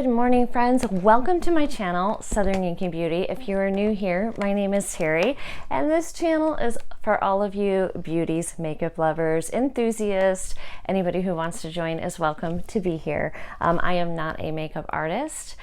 Good morning, friends. Welcome to my channel, Southern Yankee Beauty. If you are new here, my name is Terry, and this channel is for all of you beauties, makeup lovers, enthusiasts. Anybody who wants to join is welcome to be here. I am not a makeup artist.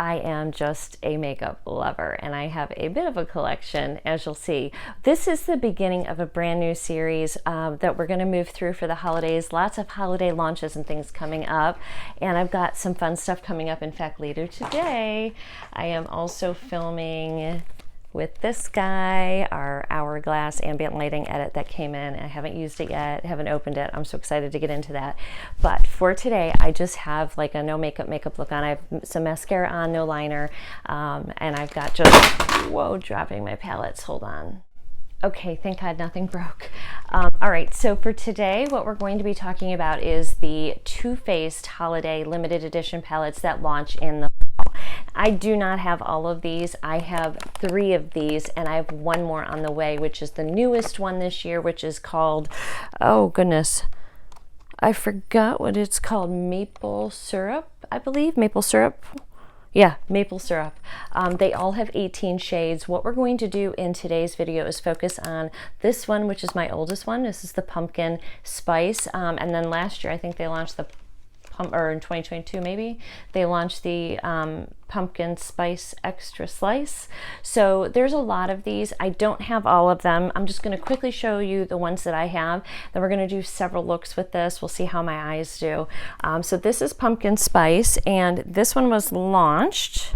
I am just a makeup lover, and I have a bit of a collection, as you'll see. This is the beginning of a brand new series that we're going to move through for the holidays. Lots of holiday launches and things coming up, and I've got some fun stuff coming up. In fact, later today, I am also filming with this guy, our hourglass ambient lighting edit that came in. I haven't used it yet, haven't opened it. I'm so excited to get into that. But for today, I just have like a no makeup look on. I have some mascara on, no liner, and I've got just, whoa, dropping my palettes, hold on. Okay, thank God nothing broke. All right, so for today, what we're going to be talking about is the Too Faced Holiday Limited Edition palettes that launch in the fall. I do not have all of these. I have 3 of these, and I have 1 more on the way, which is the newest one this year, which is called, oh goodness, I forgot what it's called, maple syrup, I believe, maple syrup. Yeah, maple syrup. They all have 18 shades. What we're going to do in today's video is focus on this one, which is my oldest one. This is the pumpkin spice. And then last year, I think they launched the or in 2022 maybe, they launched the pumpkin spice extra slice. So there's a lot of these. I don't have all of them. I'm just going to quickly show you the ones that I have. Then we're going to do several looks with this. We'll see how my eyes do. So this is pumpkin spice, and this one was launched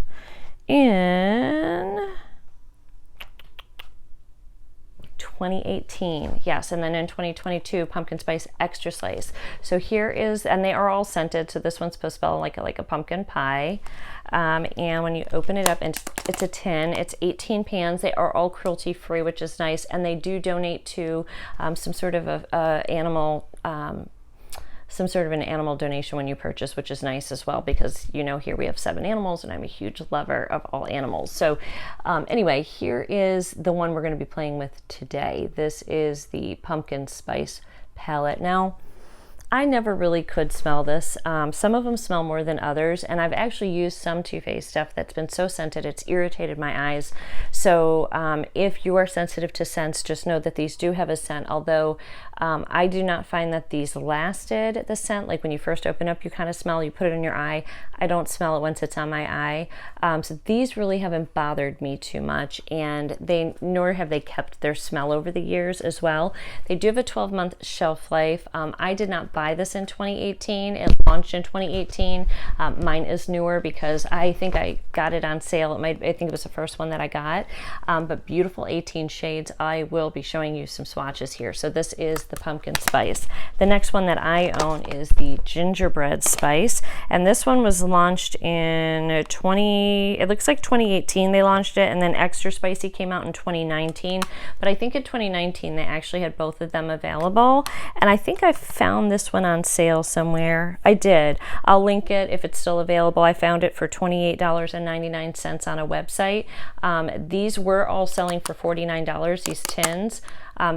in 2018, yes, and then in 2022, pumpkin spice extra slice. So here is, and they are all scented. So this one's supposed to smell like a pumpkin pie. And when you open it up, and it's a tin. It's 18 pans. They are all cruelty free, which is nice. And they do donate to some sort of an animal donation when you purchase, which is nice as well, because you know, here we have 7 animals, and I'm a huge lover of all animals. So anyway, here is the one we're going to be playing with today. This is the pumpkin spice palette. Now, I never really could smell this. Some of them smell more than others, and I've actually used some Too Faced stuff that's been so scented it's irritated my eyes. So if you are sensitive to scents, just know that these do have a scent, although I do not find that these lasted the scent. Like when you first open up, you kind of smell, you put it in your eye. I don't smell it once it's on my eye. So these really haven't bothered me too much, and nor have they kept their smell over the years as well. They do have a 12-month shelf life. I did not buy this in 2018. It launched in 2018. Mine is newer because I think I got it on sale. I think it was the first one that I got. But beautiful 18 shades. I will be showing you some swatches here. So this is the pumpkin spice. The next one that I own is the gingerbread spice, and this one was launched in it looks like 2018 they launched it, and then extra spicy came out in 2019. But I think in 2019 they actually had both of them available, and I think I found this one on sale somewhere. I did. I'll link it if it's still available. I found it for $28.99 on a website. These were all selling for $49, these tins.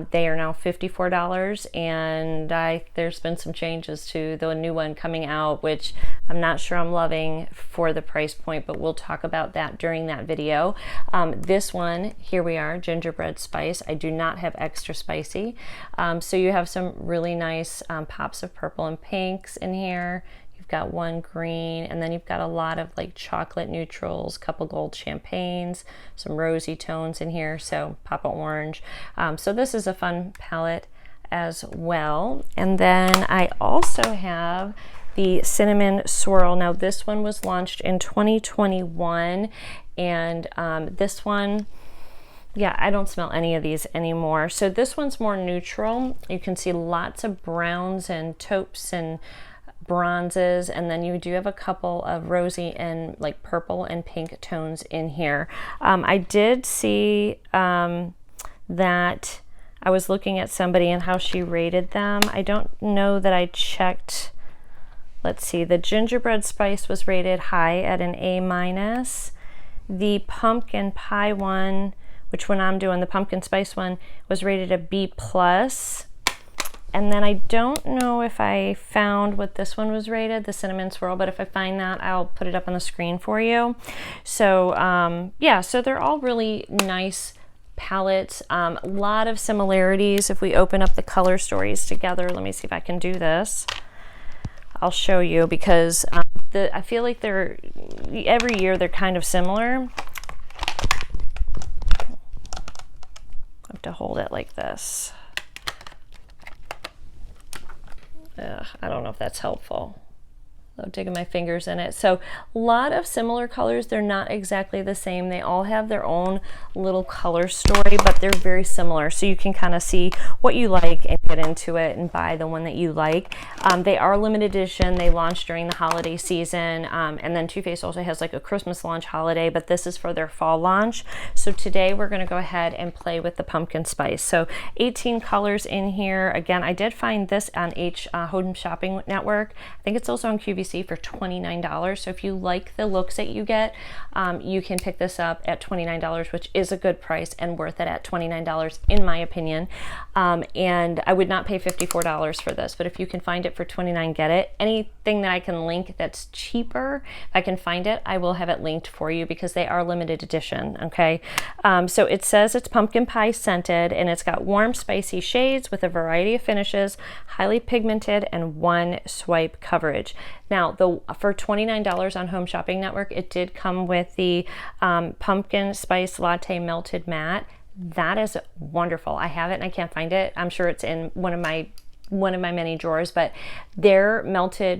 They are now $54, and there's been some changes to the new one coming out, which I'm not sure I'm loving for the price point, but we'll talk about that during that video. This one, here we are, gingerbread spice. I do not have extra spicy. So you have some really nice pops of purple and pinks in here. You've got one green, and then you've got a lot of like chocolate neutrals, couple gold champagnes, some rosy tones in here, so pop of orange. So this is a fun palette as well. And then I also have the cinnamon swirl. Now this one was launched in 2021, and this one, yeah, I don't smell any of these anymore. So this one's more neutral. You can see lots of browns and taupes and bronzes, and then you do have a couple of rosy and like purple and pink tones in here. I did see that I was looking at somebody and how she rated them. I don't know that I checked. Let's see, the gingerbread spice was rated high at an A-. The pumpkin pie one, which when I'm doing the pumpkin spice one, was rated a B+. And then I don't know if I found what this one was rated, the Cinnamon Swirl, but if I find that, I'll put it up on the screen for you. So yeah, so they're all really nice palettes. A lot of similarities. If we open up the color stories together, let me see if I can do this. I'll show you, because I feel like they're, every year they're kind of similar. I have to hold it like this. I don't know if that's helpful. I'm digging my fingers in it. So a lot of similar colors. They're not exactly the same. They all have their own little color story, but they're very similar. So you can kind of see what you like and get into it and buy the one that you like. They are limited edition. They launched during the holiday season. And then Too Faced also has like a Christmas launch holiday, but this is for their fall launch. So today we're going to go ahead and play with the pumpkin spice. So 18 colors in here. Again, I did find this on Home Shopping Network. I think it's also on QVC for $29. So if you like the looks that you get, you can pick this up at $29, which is a good price and worth it at $29 in my opinion. And I would not pay $54 for this, but if you can find it for $29, get it. Anything that I can link that's cheaper, if I can find it, I will have it linked for you, because they are limited edition. Okay, so it says it's pumpkin pie scented, and it's got warm spicy shades with a variety of finishes, highly pigmented, and one swipe coverage. Now, for $29 on Home Shopping Network, it did come with the pumpkin spice latte melted matte. That is wonderful. I have it and I can't find it. I'm sure it's in one of my many drawers, but their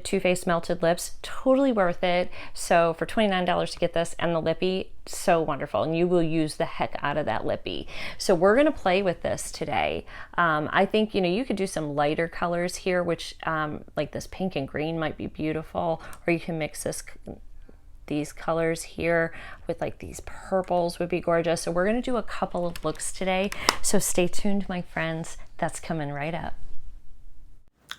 Too Faced melted lips, totally worth it. So for $29 to get this and the lippy, so wonderful, and you will use the heck out of that lippy. So we're going to play with this today. I think, you know, you could do some lighter colors here, which like this pink and green might be beautiful, or you can mix these colors here with like these purples would be gorgeous. So we're going to do a couple of looks today, so stay tuned, my friends. That's coming right up.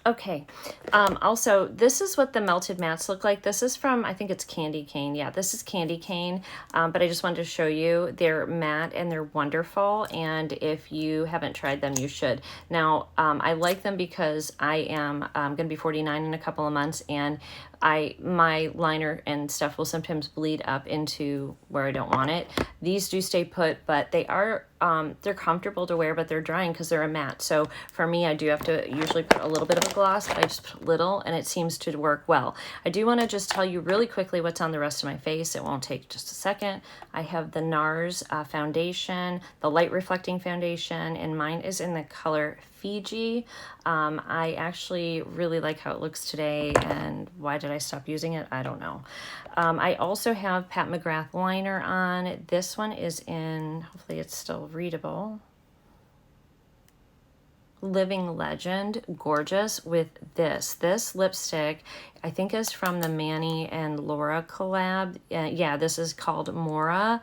Okay, also, this is what the melted mattes look like. This is from, I think it's Candy Cane. Yeah, this is Candy Cane, but I just wanted to show you. They're matte and they're wonderful, and if you haven't tried them, you should. Now, I like them because I am going to be 49 in a couple of months, and my liner and stuff will sometimes bleed up into where I don't want it. These do stay put, but they are they're comfortable to wear, but they're drying because they're a matte. So for me, I do have to usually put a little bit of a gloss, but I just put a little, and it seems to work well. I do want to just tell you really quickly what's on the rest of my face. It won't take just a second. I have the Nars foundation, the light reflecting foundation, and mine is in the color Fiji. I actually really like how it looks today, and why did I stop using it? I don't know. I also have Pat McGrath liner on. This one is in, hopefully it's still readable, Living Legend, gorgeous with this lipstick. I think is from the Manny and Laura collab. Yeah, this is called Mora.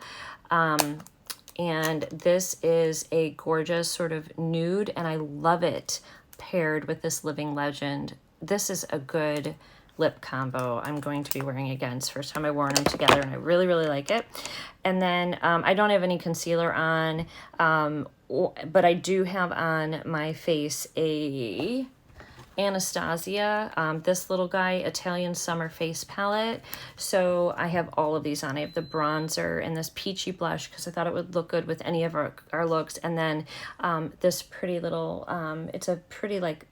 And this is a gorgeous sort of nude, and I love it paired with this Living Legend. This is a good lip combo. I'm going to be wearing again. It's the first time I've worn them together, and I really, really like it. And then I don't have any concealer on, but I do have on my face a Anastasia, this little guy, Italian Summer Face Palette. So I have all of these on. I have the bronzer and this peachy blush because I thought it would look good with any of our looks. And then this pretty little, it's a pretty like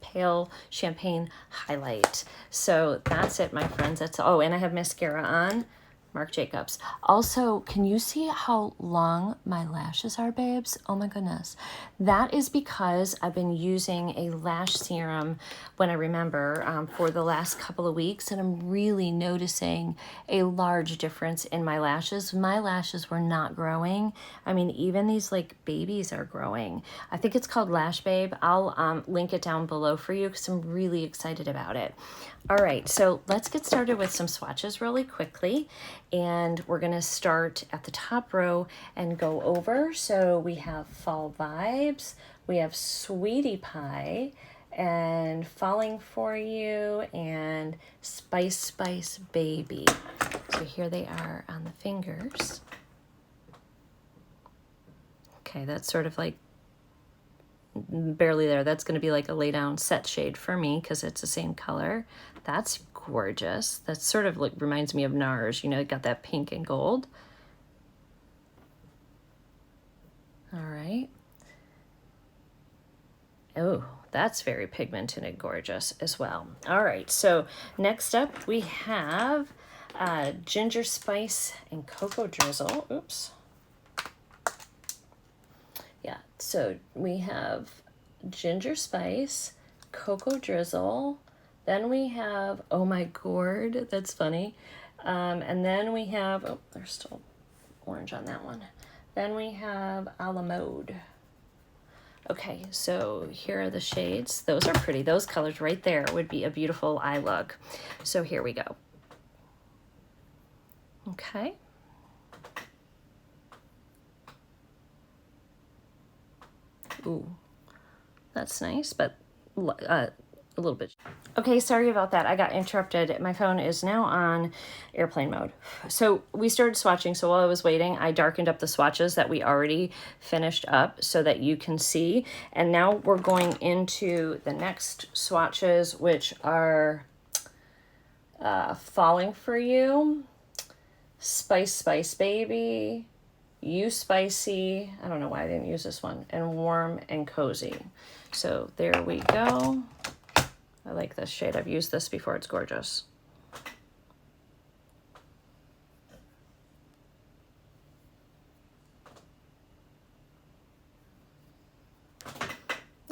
pale champagne highlight. So that's it, my friends. That's, oh, and I have mascara on. Marc Jacobs. Also, can you see how long my lashes are, babes? Oh my goodness. That is because I've been using a lash serum, when I remember, for the last couple of weeks, and I'm really noticing a large difference in my lashes. My lashes were not growing. I mean, even these like babies are growing. I think it's called Lash Babe. I'll link it down below for you because I'm really excited about it. All right, so let's get started with some swatches really quickly. And we're going to start at the top row and go over. So we have Fall Vibes, we have Sweetie Pie, and Falling For You, and Spice Spice Baby. So here they are on the fingers. Okay, that's sort of like barely there. That's going to be like a lay down set shade for me because it's the same color. That's gorgeous. That sort of like reminds me of Nars. You know, it got that pink and gold. All right. Oh, that's very pigmented and gorgeous as well. All right, so next up we have ginger spice and cocoa drizzle. Oops. Yeah, so we have ginger spice, cocoa drizzle, then we have, oh my gourd, that's funny. And then we have, oh, there's still orange on that one. Then we have a la mode. Okay, so here are the shades. Those are pretty. Those colors right there would be a beautiful eye look. So here we go. Okay. Ooh, that's nice, but a little bit. Okay, sorry about that. I got interrupted. My phone is now on airplane mode. So we started swatching. So while I was waiting, I darkened up the swatches that we already finished up so that you can see. And now we're going into the next swatches, which are Falling for You, Spice Spice Baby, You Spicy, I don't know why I didn't use this one, and Warm and Cozy. So there we go. I like this shade. I've used this before. It's gorgeous.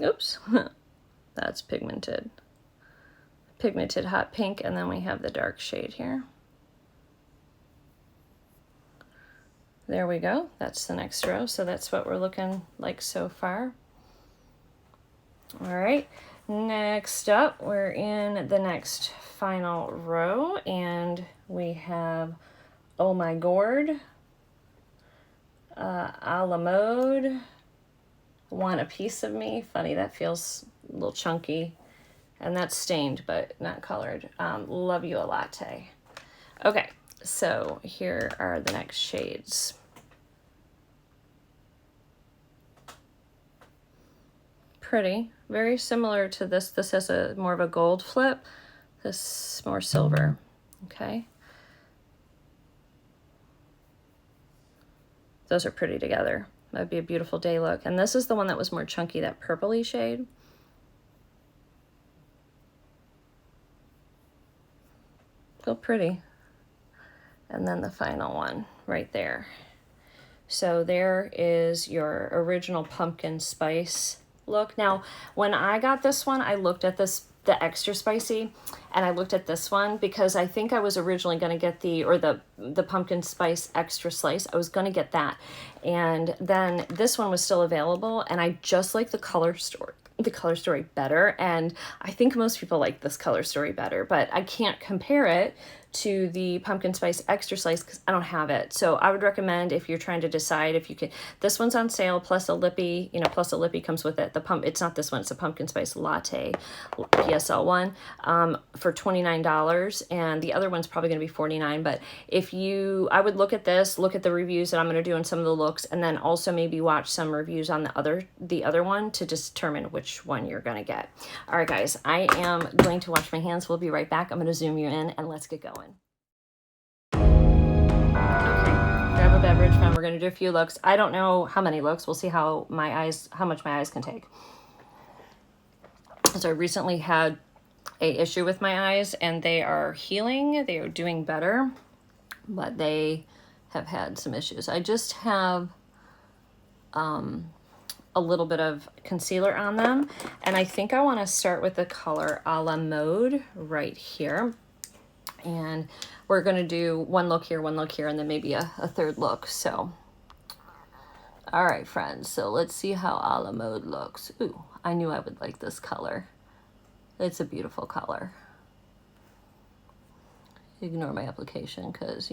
Oops. That's pigmented. Pigmented hot pink, and then we have the dark shade here. There we go. That's the next row. So that's what we're looking like so far. All right. Next up, we're in the next final row, and we have Oh My Gourd, a la mode, Want a Piece of Me. Funny, that feels a little chunky, and that's stained but not colored. Love You a Latte. Okay, so here are the next shades. Pretty, very similar to this. This has a more of a gold flip, this more silver. Okay, those are pretty together. That'd be a beautiful day look. And this is the one that was more chunky, that purpley shade. So pretty. And then the final one right there. So there is your original pumpkin spice look. Now, when I got this one, I looked at this, the extra spicy, and I looked at this one because I think I was originally going to get the pumpkin spice extra slice. I was going to get that. And then this one was still available, and I just like the color story better. And I think most people like this color story better, but I can't compare it to the pumpkin spice extra slice because I don't have it. So I would recommend, if you're trying to decide if you can, this one's on sale plus a lippy, plus a lippy comes with it. It's not this one, it's a pumpkin spice latte PSL one for $29, and the other one's probably going to be $49. But I would look at this, look at the reviews that I'm going to do on some of the looks, and then also maybe watch some reviews on the other one to determine which one you're going to get. All right, guys, I am going to wash my hands. We'll be right back. I'm going to zoom you in and let's get going. Okay, grab a beverage, friend. We're going to do a few looks. I don't know how many looks. We'll see how much my eyes can take. So I recently had an issue with my eyes, and they are healing. They are doing better, but they have had some issues. I just have a little bit of concealer on them, and I think I want to start with the color a la mode right here. And we're going to do one look here, and then maybe a third look. So, all right, friends. So let's see how a la mode looks. Ooh, I knew I would like this color. It's a beautiful color. Ignore my application because,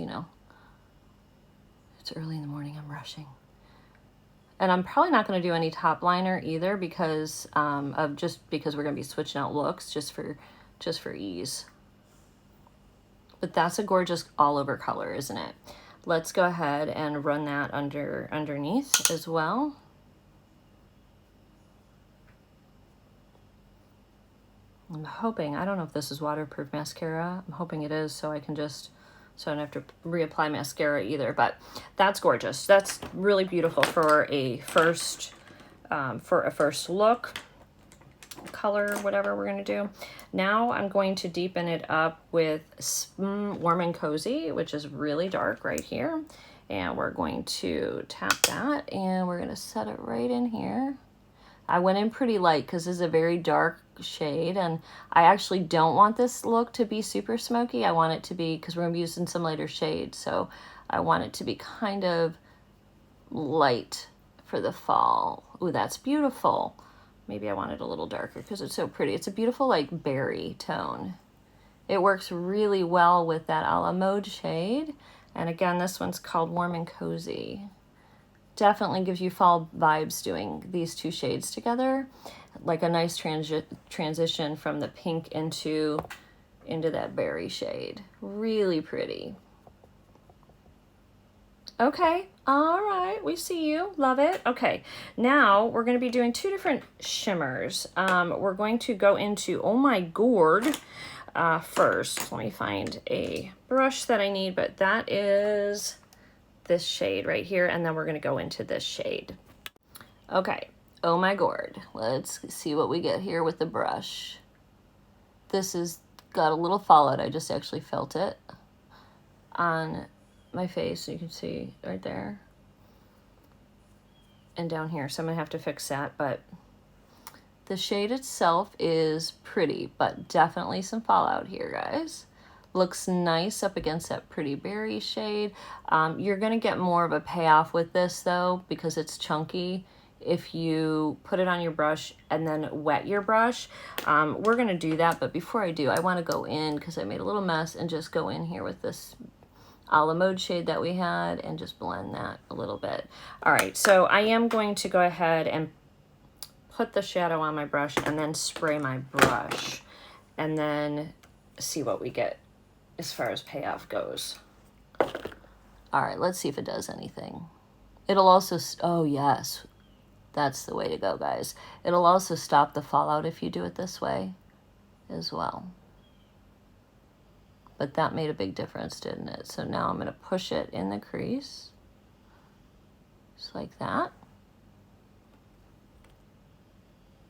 it's early in the morning. I'm rushing. And I'm probably not going to do any top liner either because because we're going to be switching out looks just for ease. But that's a gorgeous all over color, isn't it? Let's go ahead and run that underneath as well. I'm hoping, I don't know if this is waterproof mascara. I'm hoping it is, so I can just, so I don't have to reapply mascara either, but that's gorgeous. That's really beautiful for a first look, color, whatever we're gonna do. Now I'm going to deepen it up with Warm and Cozy, which is really dark right here. And we're going to tap that and we're gonna set it right in here. I went in pretty light because this is a very dark shade, and I actually don't want this look to be super smoky. I want it to be, because we're going to be using some lighter shades, so I want it to be kind of light for the fall. Ooh, that's beautiful. Maybe I want it a little darker because it's so pretty. It's a beautiful like berry tone. It works really well with that a la mode shade. And again, this one's called Warm and Cozy. Definitely gives you fall vibes doing these two shades together, like a nice transition from the pink into that berry shade. Really pretty. Okay, all right, we see you, love it. Okay, now we're gonna be doing two different shimmers. We're going to go into Oh My Gourd first. Let me find a brush that I need, but that is this shade right here, and then we're going to go into this shade. Okay, Oh My Gourd. Let's see what we get here with the brush. This has got a little fallout. I just actually felt it on my face. You can see right there and down here, so I'm gonna have to fix that, but the shade itself is pretty, but definitely some fallout here, guys. Looks nice up against that pretty berry shade. You're gonna get more of a payoff with this though, because it's chunky, if you put it on your brush and then wet your brush. We're gonna do that, but before I do, I wanna go in, because I made a little mess, and just go in here with this a la mode shade that we had and just blend that a little bit. All right, so I am going to go ahead and put the shadow on my brush and then spray my brush and then see what we get as far as payoff goes. All right, let's see if it does anything. It'll also, oh yes, that's the way to go, guys. It'll also stop the fallout if you do it this way as well. But that made a big difference, didn't it? So now I'm gonna push it in the crease, just like that.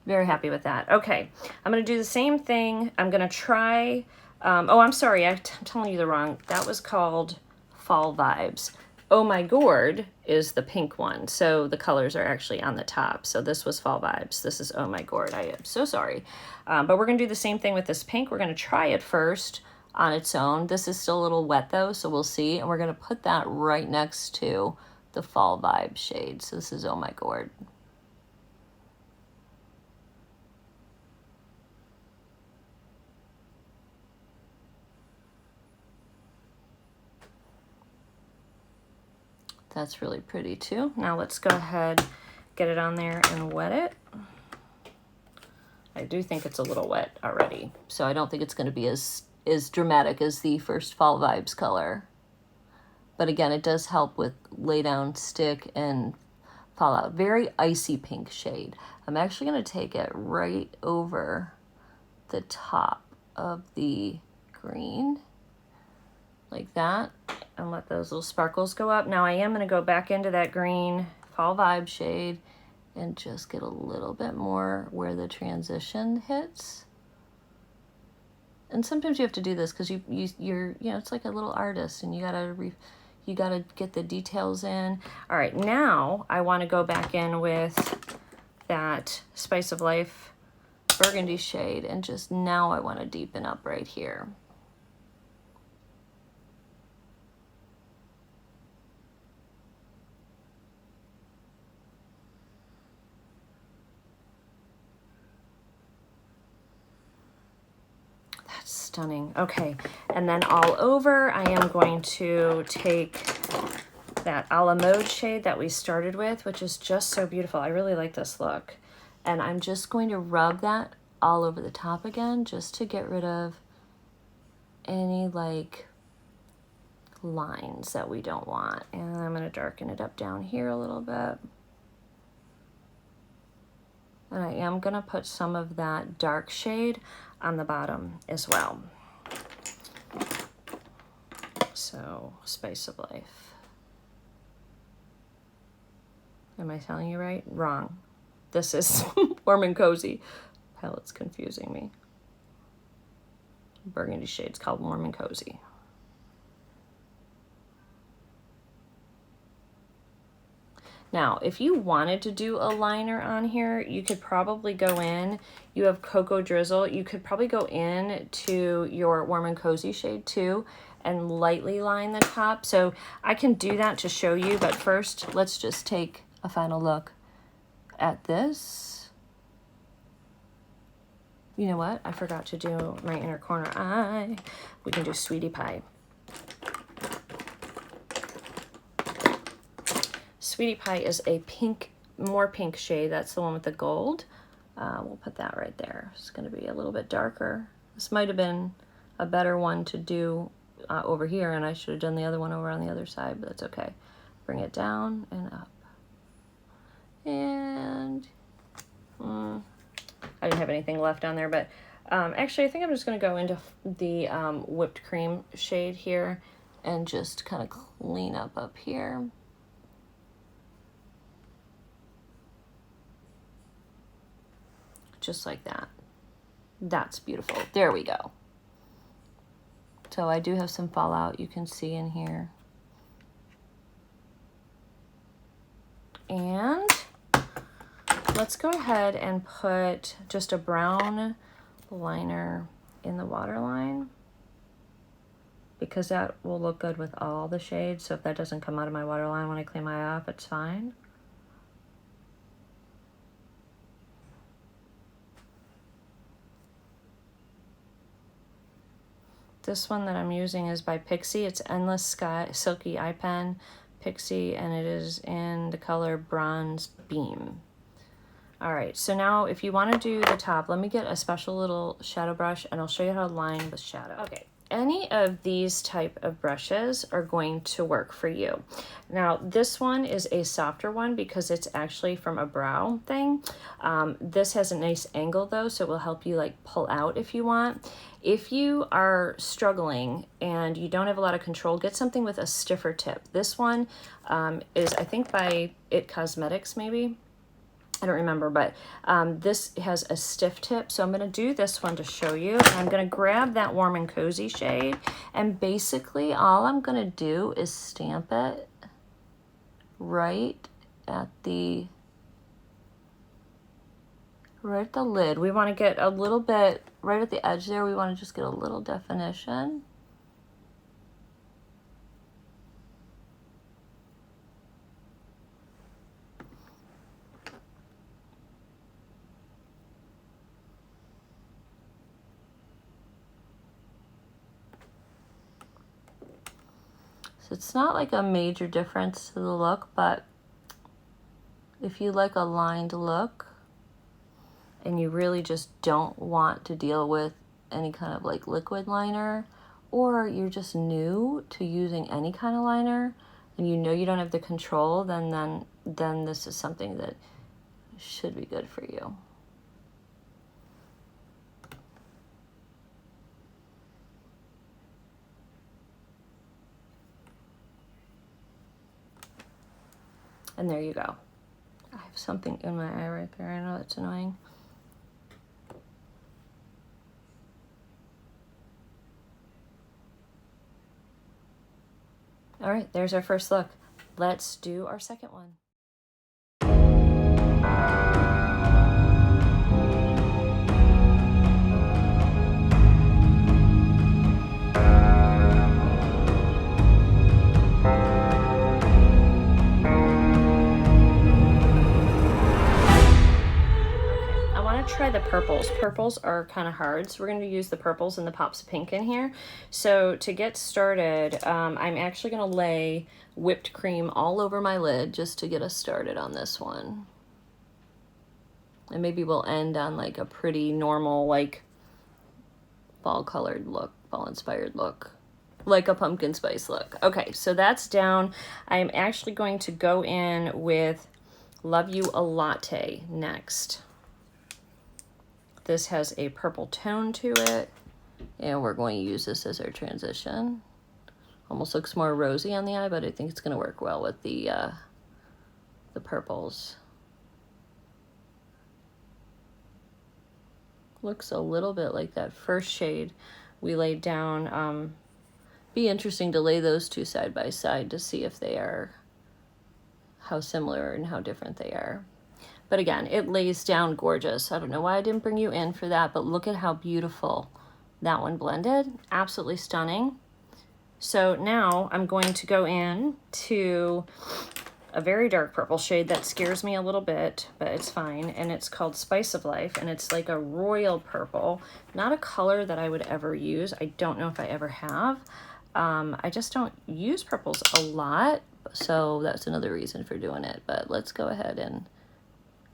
Very happy with that. Okay, I'm gonna do the same thing. I'm gonna try, oh, I'm sorry, I'm telling you the wrong, that was called Fall Vibes. Oh My Gourd is the pink one, so the colors are actually on the top. So this was Fall Vibes. This is Oh My Gourd. I am so sorry. But we're gonna do the same thing with this pink. We're gonna try it first on its own. This is still a little wet though, so we'll see. And we're gonna put that right next to the Fall Vibe shade. So this is Oh My Gourd. That's really pretty too. Now let's go ahead, get it on there and wet it. I do think it's a little wet already, so I don't think it's going to be as dramatic as the first Fall Vibes color. But again, it does help with lay down, stick, and fallout. Very icy pink shade. I'm actually going to take it right over the top of the green, like that, and let those little sparkles go up. Now I am going to go back into that green Fall Vibe shade and just get a little bit more where the transition hits. And sometimes you have to do this because you're it's like a little artist, and you gotta get the details in. All right, now I want to go back in with that Spice of Life burgundy shade, and just now I want to deepen up right here. Stunning. Okay, and then all over, I am going to take that a la mode shade that we started with, which is just so beautiful. I really like this look. And I'm just going to rub that all over the top again, just to get rid of any like lines that we don't want. And I'm going to darken it up down here a little bit. And I am gonna put some of that dark shade on the bottom as well. So, Spice of Life. Am I telling you right? Wrong. This is Warm and Cozy. Palette's confusing me. Burgundy shade's called Warm and Cozy. Now, if you wanted to do a liner on here, you could probably go in. You have Cocoa Drizzle. You could probably go in to your Warm and Cozy shade too and lightly line the top. So I can do that to show you, but first let's just take a final look at this. You know what? I forgot to do my inner corner eye. We can do Sweetie Pie. Sweetie Pie is a pink, more pink shade. That's the one with the gold. We'll put that right there. It's going to be a little bit darker. This might have been a better one to do over here, and I should have done the other one over on the other side, but that's okay. Bring it down and up. And I didn't have anything left on there, but actually I think I'm just going to go into the whipped cream shade here and just kind of clean up here. Just like that. That's beautiful. There we go. So I do have some fallout you can see in here. And let's go ahead and put just a brown liner in the waterline, because that will look good with all the shades. So if that doesn't come out of my waterline when I clean my eye off, it's fine. This one that I'm using is by Pixie. It's Endless Sky Silky Eye Pen, Pixie, and it is in the color Bronze Beam. All right, so now if you want to do the top, let me get a special little shadow brush and I'll show you how to line the shadow. Okay, any of these type of brushes are going to work for you. Now, this one is a softer one because it's actually from a brow thing. This has a nice angle though, so it will help you like pull out if you want. If you are struggling and you don't have a lot of control, get something with a stiffer tip. This one is, I think, by It Cosmetics, maybe. I don't remember, but this has a stiff tip. So I'm going to do this one to show you. And I'm going to grab that Warm and Cozy shade. And basically all I'm going to do is stamp it right at the lid. We want to get a little bit right at the edge there. We want to just get a little definition. So it's not like a major difference to the look, but if you like a lined look and you really just don't want to deal with any kind of like liquid liner, or you're just new to using any kind of liner and you know you don't have the control, then this is something that should be good for you. And there you go. I have something in my eye right there. I know that's annoying. All right, there's our first look. Let's do our second one. Try the purples. Purples are kind of hard, so we're going to use the purples and the pops of pink in here. So to get started, I'm actually going to lay whipped cream all over my lid just to get us started on this one. And maybe we'll end on like a pretty normal, like fall colored look, fall inspired look, like a pumpkin spice look. Okay, so that's down. I'm actually going to go in with Love You a Latte next. This has a purple tone to it, and we're going to use this as our transition. Almost looks more rosy on the eye, but I think it's going to work well with the purples. Looks a little bit like that first shade we laid down. Be interesting to lay those two side by side to see if they are, how similar and how different they are. But again, it lays down gorgeous. I don't know why I didn't bring you in for that, but look at how beautiful that one blended. Absolutely stunning. So now I'm going to go in to a very dark purple shade that scares me a little bit, but it's fine. And it's called Spice of Life, and it's like a royal purple. Not a color that I would ever use. I don't know if I ever have. I just don't use purples a lot, so that's another reason for doing it. But let's go ahead and,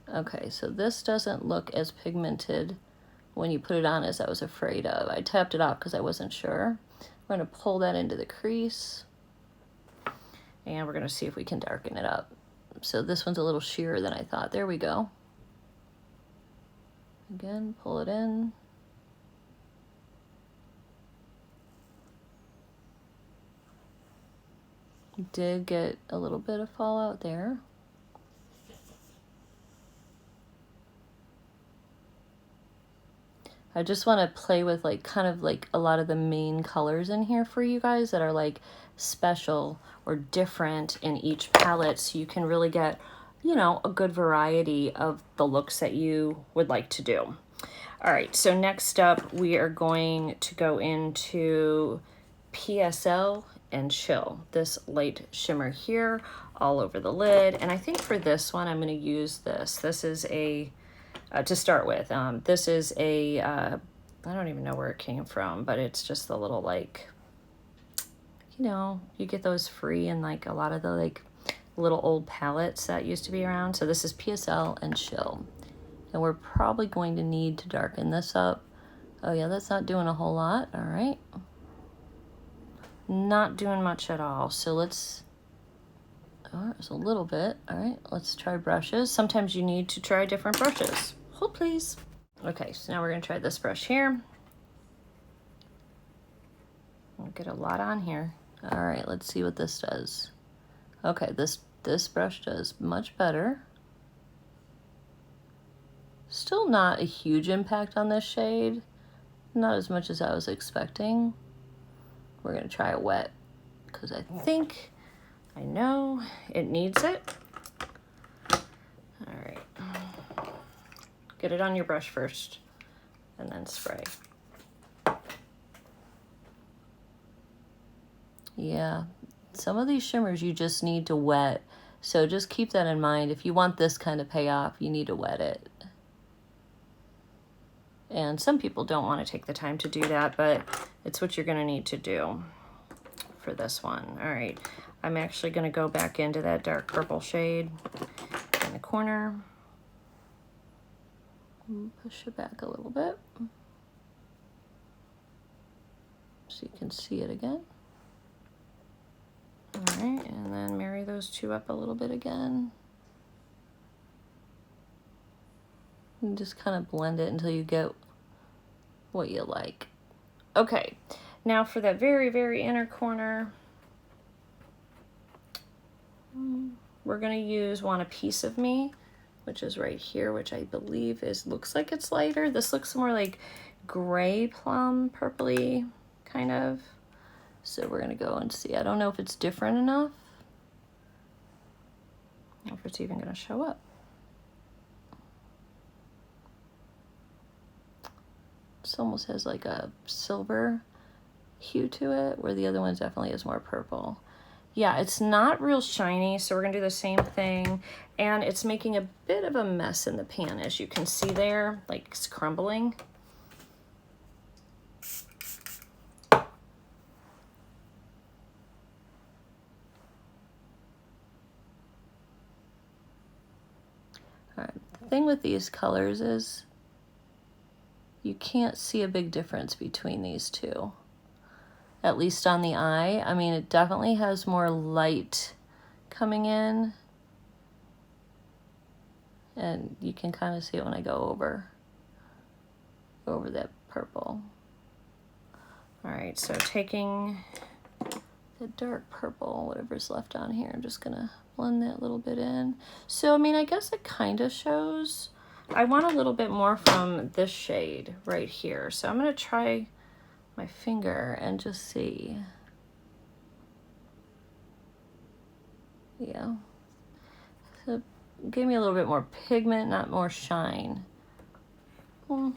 okay, so this doesn't look as pigmented when you put it on as I was afraid of. I tapped it off because I wasn't sure. We're going to pull that into the crease, and we're going to see if we can darken it up. So this one's a little sheerer than I thought. There we go. Again, pull it in. Did get a little bit of fallout there. I just want to play with like kind of like a lot of the main colors in here for you guys that are like special or different in each palette, so you can really get, you know, a good variety of the looks that you would like to do. All right, so next up we are going to go into PSL and Chill, this light shimmer here all over the lid. And I think for this one I'm going to use this. This is a to start with, this is a, I don't even know where it came from, but it's just the little, like, you know, you get those free in like a lot of the like little old palettes that used to be around. So this is PSL and Chill. And we're probably going to need to darken this up. Oh yeah, that's not doing a whole lot. All right. Not doing much at all. So let's, oh, there's a little bit. All right, let's try brushes. Sometimes you need to try different brushes. Hold please. Okay, so now we're gonna try this brush here. We'll get a lot on here. All right, let's see what this does. Okay, this brush does much better. Still not a huge impact on this shade. Not as much as I was expecting. We're gonna try a wet because I think I know it needs it. All right. Get it on your brush first and then spray. Yeah, some of these shimmers you just need to wet. So just keep that in mind. If you want this kind of payoff, you need to wet it. And some people don't want to take the time to do that, but it's what you're gonna need to do for this one. All right, I'm actually gonna go back into that dark purple shade in the corner. Push it back a little bit so you can see it again. All right, and then marry those two up a little bit again. And just kind of blend it until you get what you like. Okay, now for that very, very inner corner, we're gonna use Want a Piece of Me, which is right here, which I believe is, looks like it's lighter. This looks more like gray plum, purpley, kind of. So we're gonna go and see. I don't know if it's different enough, or if it's even gonna show up. This almost has like a silver hue to it, where the other one definitely is more purple. Yeah, it's not real shiny, so we're gonna do the same thing. And it's making a bit of a mess in the pan, as you can see there, like it's crumbling. All right, the thing with these colors is you can't see a big difference between these two. At least on the eye. I mean, it definitely has more light coming in. And you can kind of see it when I go over. over that purple. All right, so taking the dark purple, whatever's left on here, I'm just gonna blend that little bit in. So, I mean, I guess it kind of shows. I want a little bit more from this shade right here. So I'm gonna try my finger and just see. Yeah. So give me a little bit more pigment, not more shine. Well,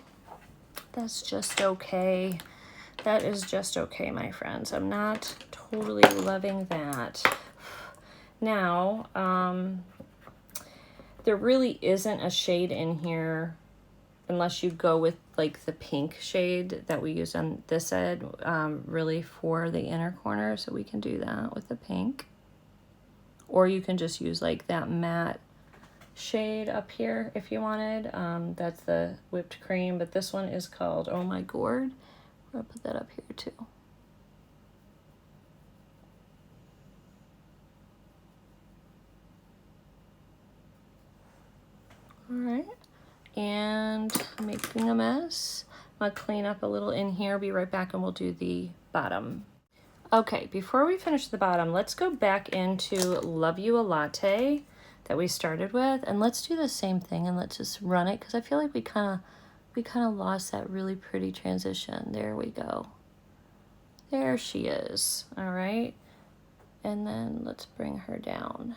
that's just okay. That is just okay, my friends. I'm not totally loving that. Now, there really isn't a shade in here unless you go with like the pink shade that we use on this side, really for the inner corner. So we can do that with the pink. Or you can just use like that matte shade up here if you wanted. That's the whipped cream, but this one is called Oh My Gourd. I'm gonna put that up here too. All right, and making a mess. I'm gonna clean up a little in here, be right back, and we'll do the bottom. Okay, before we finish the bottom, let's go back into Love You a Latte that we started with, and let's do the same thing, and let's just run it, because I feel like we kind of lost that really pretty transition. There we go. There she is. All right, and then let's bring her down.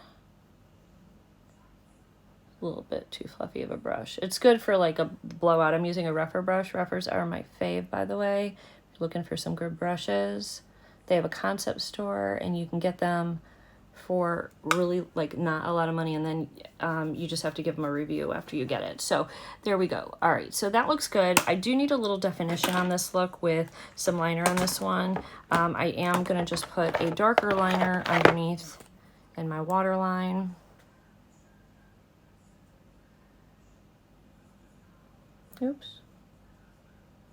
A little bit too fluffy of a brush. It's good for like a blowout. I'm using a rougher brush. Roughers are my fave, by the way. If you're looking for some good brushes, they have a concept store and you can get them for really like not a lot of money, and then you just have to give them a review after you get it. So there we go. All right, so that looks good. I do need a little definition on this look with some liner on this one. I am gonna just put a darker liner underneath in my waterline. Oops.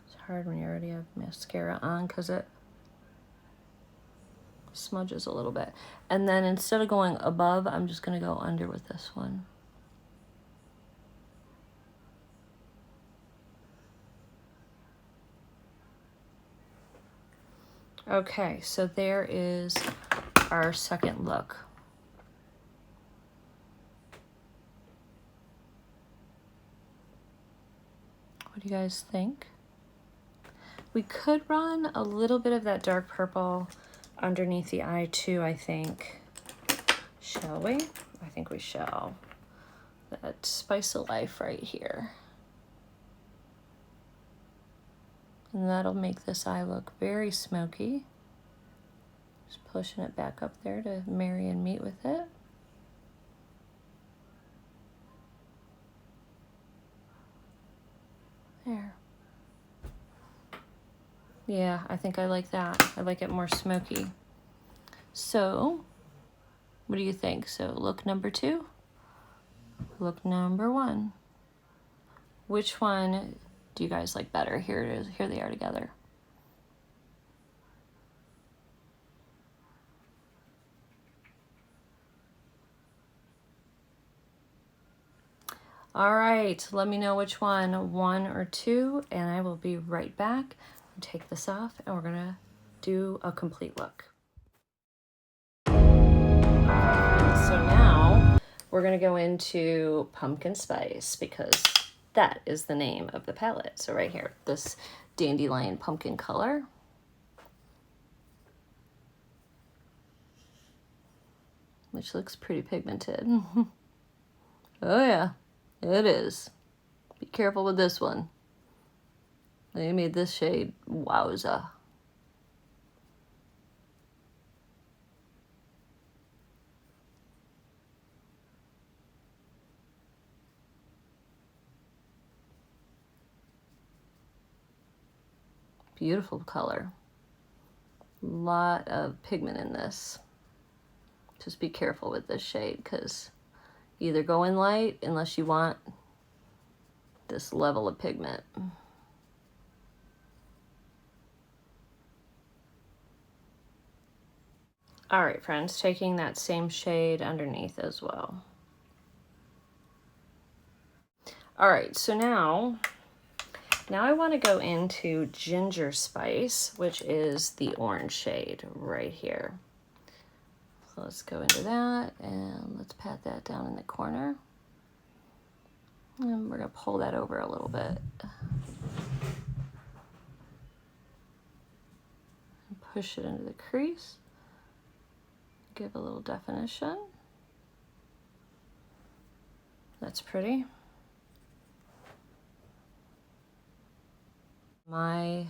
It's hard when you already have mascara on because it smudges a little bit. And then instead of going above, I'm just going to go under with this one. Okay, so there is our second look. What do you guys think? We could run a little bit of that dark purple underneath the eye too, I think. Shall we? I think we shall. That spice of life right here. And that'll make this eye look very smoky. Just pushing it back up there to marry and meet with it. There. Yeah, I think I like that. I like it more smoky. So, what do you think? So, look number 2, look number 1. Which one do you guys like better? Here it is. Here they are together. All right, let me know which one or 2, and I will be right back. Take this off, and we're gonna do a complete look. So now we're gonna go into pumpkin spice because that is the name of the palette. So right here, this dandelion pumpkin color. Which looks pretty pigmented. Oh yeah. It is. Be careful with this one. They made this shade, wowza. Beautiful color. Lot of pigment in this. Just be careful with this shade because either go in light unless you want this level of pigment. All right, friends, taking that same shade underneath as well. All right, so now Now I want to go into Ginger Spice, which is the orange shade right here. So let's go into that and let's pat that down in the corner. And we're going to pull that over a little bit. And push it into the crease. Give a little definition. That's pretty. My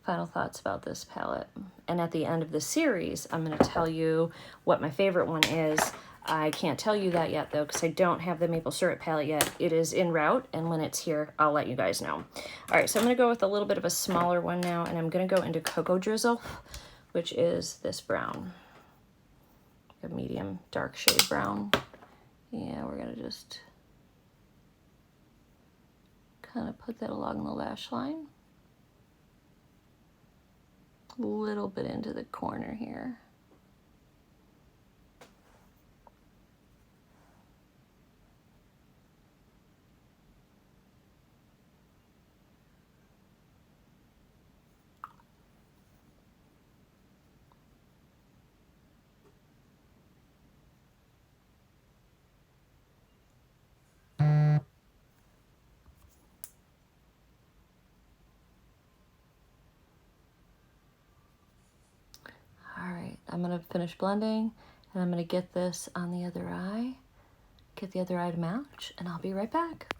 final thoughts about this palette. And at the end of the series, I'm going to tell you what my favorite one is. I can't tell you that yet, though, because I don't have the maple syrup palette yet. It is en route, and when it's here, I'll let you guys know. All right, so I'm going to go with a little bit of a smaller one now, and I'm going to go into Cocoa Drizzle, which is this brown. A medium dark shade brown. Yeah, we're going to just kind of put that along the lash line. A little bit into the corner here. I'm going to finish blending, and I'm going to get this on the other eye, get the other eye to match, and I'll be right back.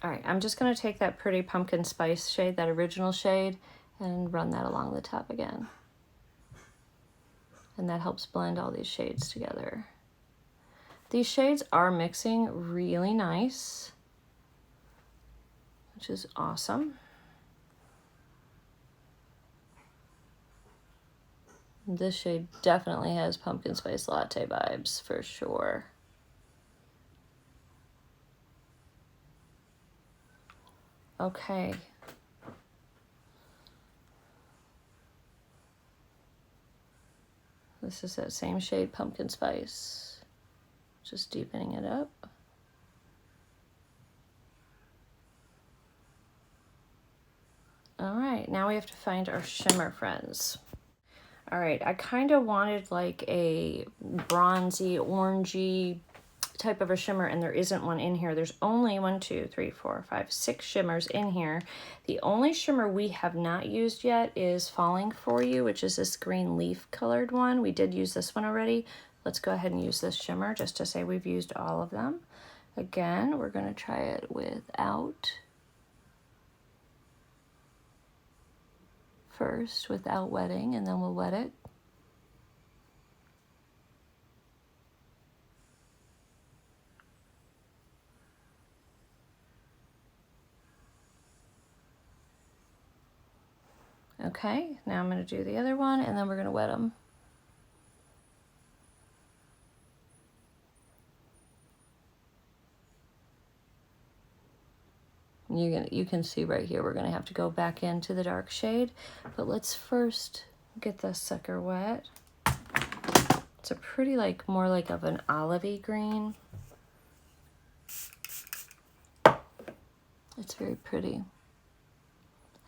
All right, I'm just going to take that pretty pumpkin spice shade, that original shade, and run that along the top again. And that helps blend all these shades together. These shades are mixing really nice, which is awesome. This shade definitely has pumpkin spice latte vibes for sure. Okay. This is that same shade, pumpkin spice. Just deepening it up. All right, now we have to find our shimmer friends. All right, I kind of wanted like a bronzy, orangey type of a shimmer, and there isn't one in here. There's only 1, 2, 3, 4, 5, 6 shimmers in here. The only shimmer we have not used yet is Falling For You, which is this green leaf colored one. We did use this one already. Let's go ahead and use this shimmer just to say we've used all of them. Again, we're going to try it without. First without wetting, and then we'll wet it. Okay, now I'm going to do the other one, and then we're going to wet them. You can see right here we're going to have to go back into the dark shade, but let's first get this sucker wet. It's a pretty more like of an olivey green. It's very pretty.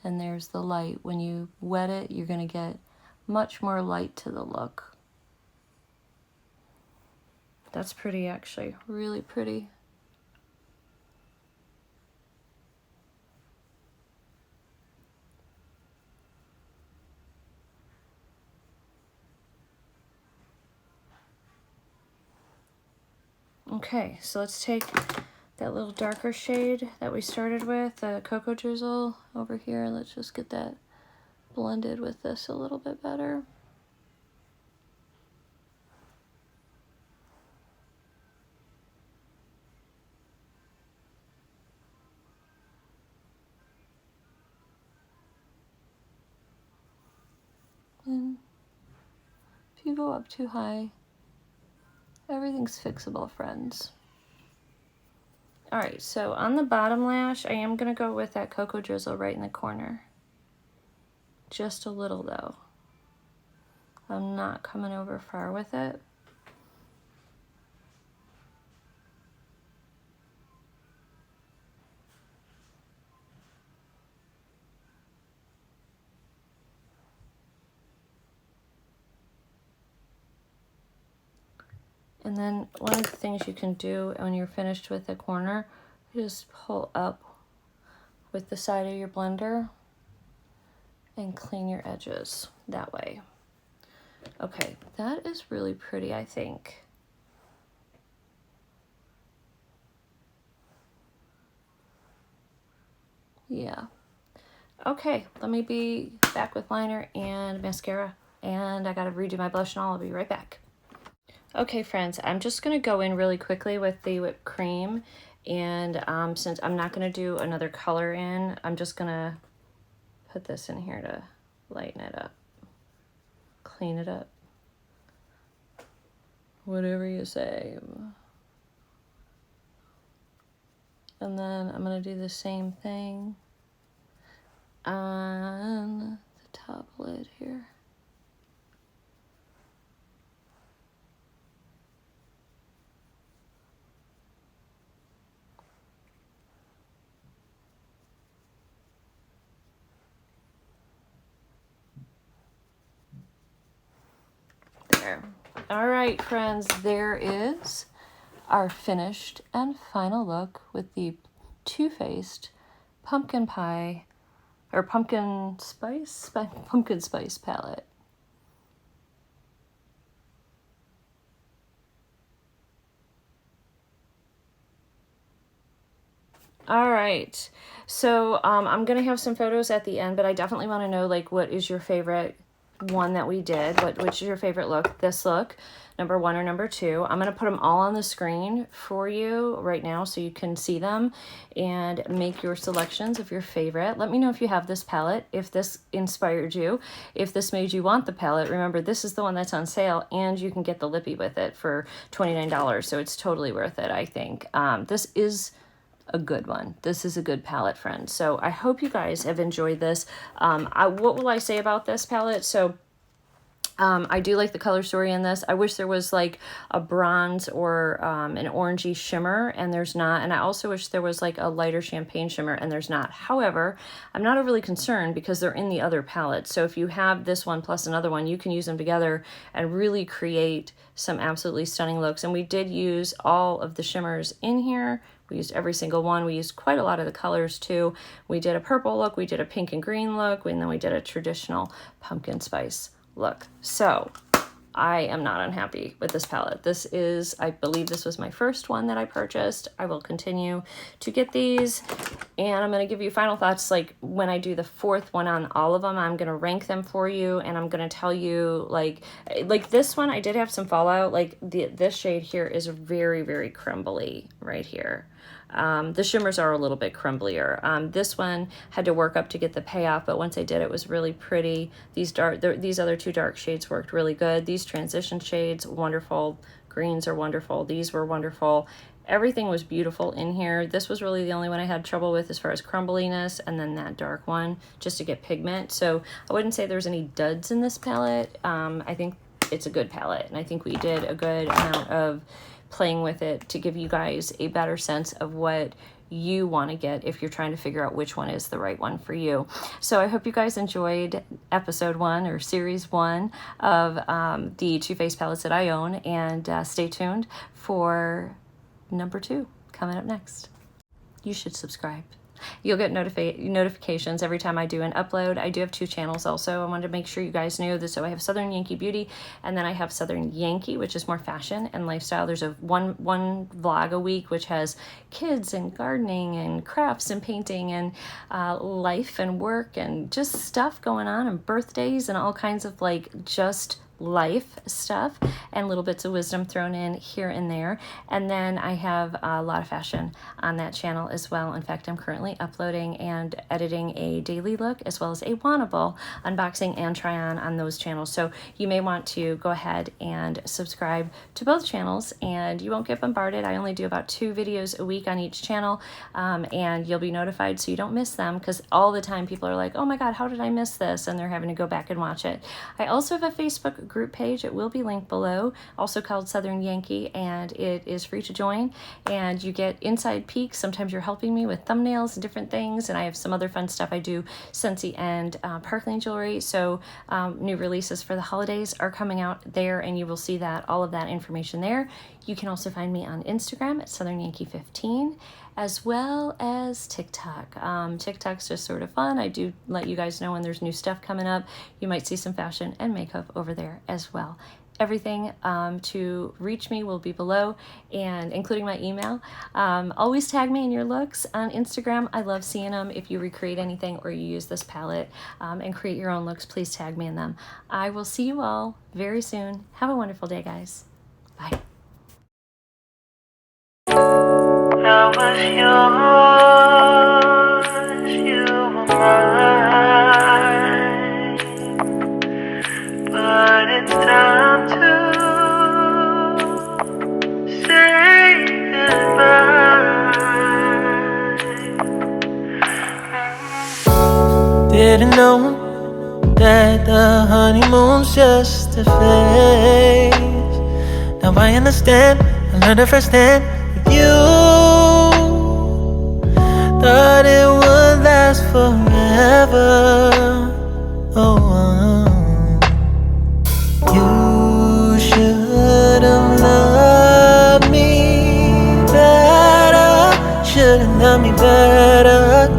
And there's the light. When you wet it, you're going to get much more light to the look. That's pretty, actually, really pretty. Okay, so let's take that little darker shade that we started with, the Cocoa Drizzle, over here. Let's just get that blended with this a little bit better. And if you go up too high, everything's fixable, friends. All right, so on the bottom lash, I am going to go with that Cocoa Drizzle right in the corner. Just a little, though. I'm not coming over far with it. And then one of the things you can do when you're finished with the corner, just pull up with the side of your blender and clean your edges that way. Okay, that is really pretty, I think. Yeah. Okay, let me be back with liner and mascara, and I gotta redo my blush and all. I'll be right back. Okay, friends, I'm just gonna go in really quickly with the whipped cream, and since I'm not gonna do another color in, I'm just gonna put this in here to lighten it up, clean it up, whatever you say. And then I'm gonna do the same thing on the top lid here. There. All right, friends, there is our finished and final look with the Too Faced pumpkin pie or pumpkin spice palette. All right, so I'm gonna have some photos at the end, but I definitely want to know, like, what is your favorite one that we did? Which is your favorite look? This look, number 1 or number 2? I'm gonna put them all on the screen for you right now so you can see them and make your selections of your favorite. Let me know if you have this palette, if this inspired you, if this made you want the palette. Remember, this is the one that's on sale, and you can get the lippy with it for $29, so it's totally worth it, I think. This is a good one. This is a good palette, friends. So I hope you guys have enjoyed this. What will I say about this palette? So I do like the color story in this. I wish there was like a bronze or an orangey shimmer, and there's not. And I also wish there was like a lighter champagne shimmer, and there's not. However, I'm not overly concerned because they're in the other palette. So if you have this one plus another one, you can use them together and really create some absolutely stunning looks. And we did use all of the shimmers in here. We used every single one. We used quite a lot of the colors too. We did a purple look, we did a pink and green look, and then we did a traditional pumpkin spice look. So I am not unhappy with this palette. This is, I believe this was my first one that I purchased. I will continue to get these, and I'm going to give you final thoughts. Like when I do the 4th one on all of them, I'm going to rank them for you, and I'm going to tell you like this one, I did have some fallout. Like this shade here is very, very crumbly right here. The shimmers are a little bit crumblier. This one had to work up to get the payoff, but once I did, it was really pretty. These other 2 dark shades worked really good. These transition shades, wonderful. Greens are wonderful. These were wonderful. Everything was beautiful in here. This was really the only one I had trouble with as far as crumbliness, and then that dark one just to get pigment. So I wouldn't say there's any duds in this palette. I think it's a good palette, and I think we did a good amount of playing with it to give you guys a better sense of what you want to get if you're trying to figure out which one is the right one for you. So I hope you guys enjoyed episode 1 or series 1 of the Too Faced palettes that I own, and stay tuned for number 2 coming up next. You should subscribe. You'll get notifications every time I do an upload. I do have 2 channels also. I wanted to make sure you guys knew this. So I have Southern Yankee Beauty, and then I have Southern Yankee, which is more fashion and lifestyle. There's one vlog a week, which has kids and gardening and crafts and painting and life and work and just stuff going on, and birthdays and all kinds of like just life stuff and little bits of wisdom thrown in here and there. And then I have a lot of fashion on that channel as well. In fact, I'm currently uploading and editing a daily look as well as a wannable unboxing and try on those channels. So you may want to go ahead and subscribe to both channels, and you won't get bombarded. I only do about 2 videos a week on each channel, and you'll be notified so you don't miss them, because all the time people are like, oh my god, how did I miss this? And they're having to go back and watch it. I also have a Facebook group page. It will be linked below, also called Southern Yankee, and it is free to join, and you get inside peeks. Sometimes you're helping me with thumbnails and different things, and I have some other fun stuff I do, Scentsy and Parkland jewelry. So new releases for the holidays are coming out there, and you will see that, all of that information there. You can also find me on Instagram at Southern Yankee 15, as well as TikTok. TikTok's just sort of fun. I do let you guys know when there's new stuff coming up. You might see some fashion and makeup over there as well. Everything to reach me will be below, and including my email. Always tag me in your looks on Instagram. I love seeing them. If you recreate anything or you use this palette and create your own looks, please tag me in them. I will see you all very soon. Have a wonderful day, guys. Bye. I was yours, you were mine, but it's time to say goodbye. Didn't know that the honeymoon's just a phase. Now I understand, I learned it firsthand with you. Thought it would last forever. You should have loved me better. Should have loved me better.